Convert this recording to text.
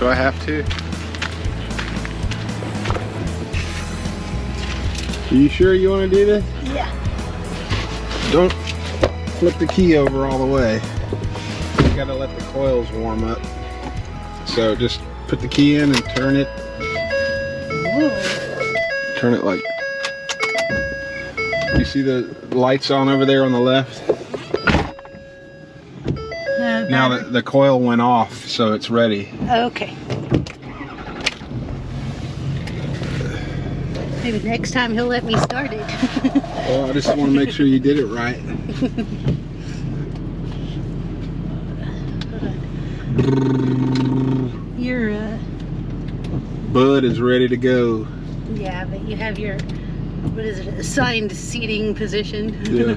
Do I have to? Are you sure you want to do this? Yeah. Don't flip the key over all the way. You gotta let the coils warm up. So just put the key in and turn it. Whoa. Turn it like. You see the lights on over there on the left? Now the coil went off, so it's ready. Okay. Maybe next time he'll let me start it. Well, I just want to make sure you did it right. Your Bud is ready to go. yeah, but you have your, what is it, assigned seating position. Yeah.